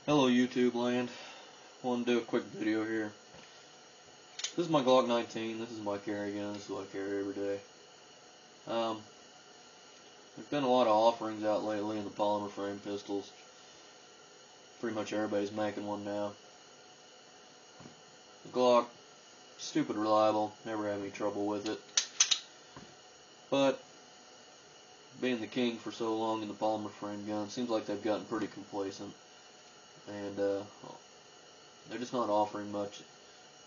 Hello YouTube land. Want to do a quick video here. This is my Glock 19. This is my carry gun. This is what I carry every day. There's been a lot of offerings out lately in the polymer frame pistols. Pretty much everybody's making one now. The Glock, stupid reliable. Never had any trouble with it. But being the king for so long in the polymer frame gun, seems like they've gotten pretty complacent. And they're just not offering much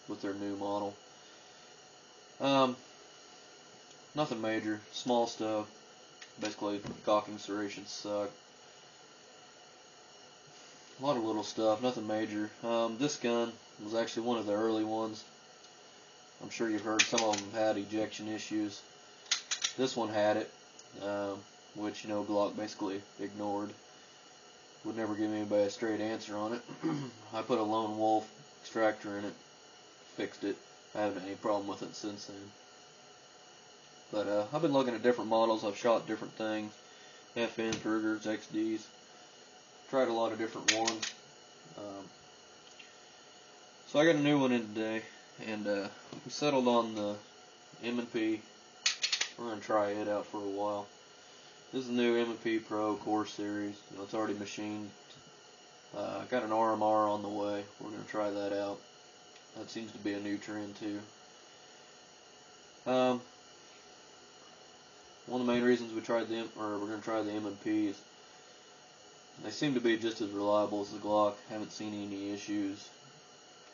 with their new model. Nothing major, small stuff. Basically, cocking serrations suck. A lot of little stuff, nothing major. This gun was actually one of the early ones. I'm sure you've heard some of them had ejection issues. This one had it, which, Glock basically ignored. Would never give anybody a straight answer on it. I put a lone wolf extractor in it, fixed it. I haven't had any problem with it since then. But I've been looking at different models. I've shot different things, FN, Krugers, XDs. Tried a lot of different ones. So I got a new one in today, and we settled on the M&P. We're going to try it out for a while. This is the new M&P Pro Core Series. It's already machined. Got an RMR on the way. We're going to try that out. That seems to be a new trend too. One of the main reasons we're going to try the M&P is they seem to be just as reliable as the Glock. Haven't seen any issues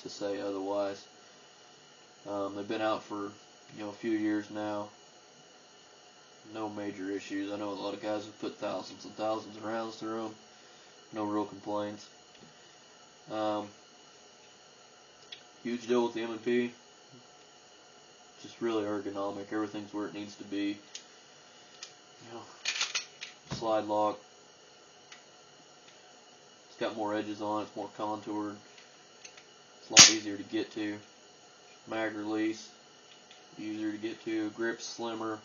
to say otherwise. They've been out for a few years now. No major issues. I know a lot of guys have put thousands and thousands of rounds through them. No real complaints. Huge deal with the M&P. Just really ergonomic. Everything's where it needs to be. Slide lock. It's got more edges on it. It's more contoured. It's a lot easier to get to. Mag release. Easier to get to. Grip's slimmer.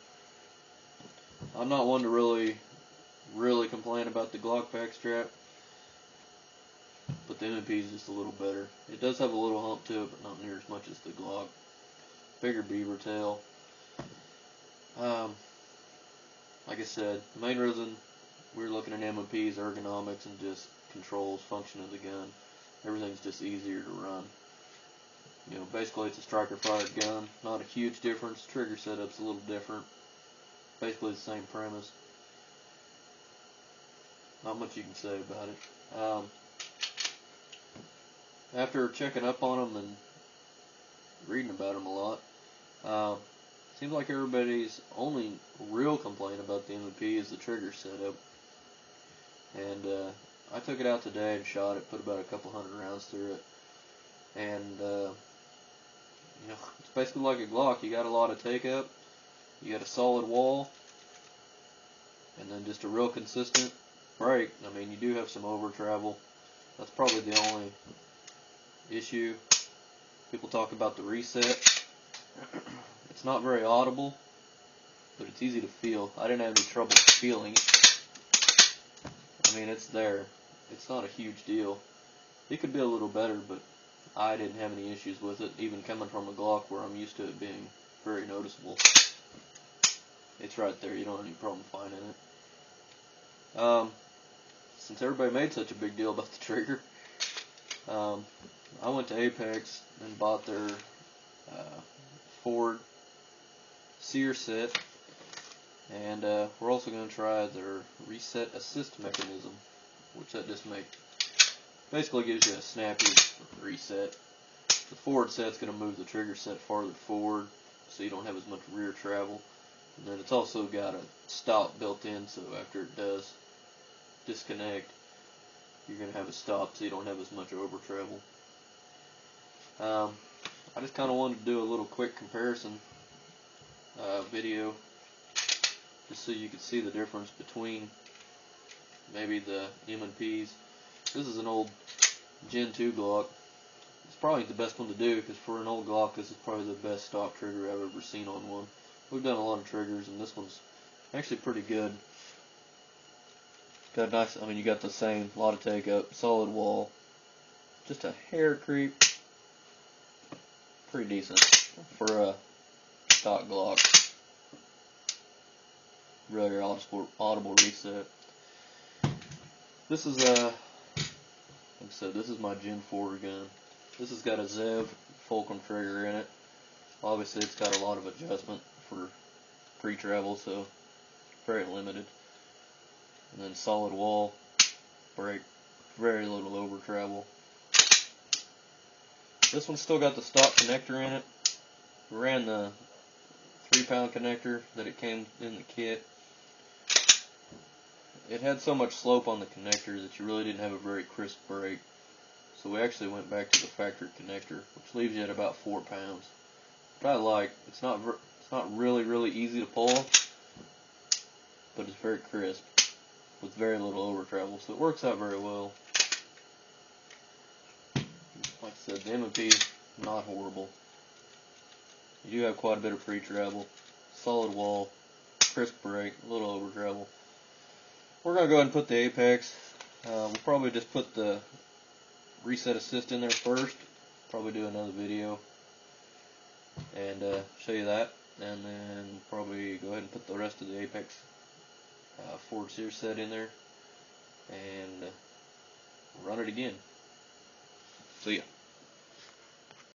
I'm not one to really complain about the Glock pack strap, but the M&P is just a little better. It does have a little hump to it, but not near as much as the Glock. Bigger beaver tail. Like I said, the main reason we're looking at M&P is ergonomics and just controls, function of the gun. Everything's just easier to run. Basically it's a striker-fired gun. Not a huge difference. Trigger setup's a little different. Basically the same premise. Not much you can say about it. After checking up on them and reading about them a lot, seems like everybody's only real complaint about the M&P is the trigger setup. And I took it out today and shot it, put about a couple hundred rounds through it. And it's basically like a Glock. You got a lot of take up. You got a solid wall, and then just a real consistent break. I mean, you do have some over travel. That's probably the only issue. People talk about the reset. It's not very audible, but it's easy to feel. I didn't have any trouble feeling it. I mean, it's there. It's not a huge deal. It could be a little better, but I didn't have any issues with it, even coming from a Glock where I'm used to it being very noticeable. It's right there. You don't have any problem finding it. Since everybody made such a big deal about the trigger, I went to Apex and bought their Ford Sear set, and we're also going to try their reset assist mechanism, which that just basically gives you a snappy reset. The Ford set's going to move the trigger set farther forward, so you don't have as much rear travel. And then it's also got a stop built in, so after it does disconnect, you're going to have a stop so you don't have as much over travel. I just kind of wanted to do a little quick comparison video just so you could see the difference between maybe the M&Ps. This is an old Gen 2 Glock. It's probably the best one to do because for an old Glock, this is probably the best stock trigger I've ever seen on one. We've done a lot of triggers, and this one's actually pretty good. Got nice. I mean, you got the same lot of take up, solid wall. just a hair creep. Pretty decent for a stock Glock. Really audible reset. This is like I said, this is my Gen 4 gun. This has got a Zev Fulcrum trigger in it. Obviously, it's got a lot of adjustment for pre-travel, so very limited. And then solid wall, brake, very little over travel. This one's still got the stock connector in it. We ran the 3-pound connector that it came in the kit. It had so much slope on the connector that you really didn't have a very crisp brake. So we actually went back to the factory connector, which leaves you at about 4 pounds. But I like, it's not really easy to pull, but it's very crisp with very little over travel, so it works out very well. Like I said, the M&P, not horrible. You do have quite a bit of pre-travel, solid wall, crisp brake, a little over travel. We're going to go ahead and put the apex. We'll probably just put the reset assist in there first. Probably do another video and show you that, and then probably go ahead and put the rest of the apex forward sear set in there and run it again. See ya.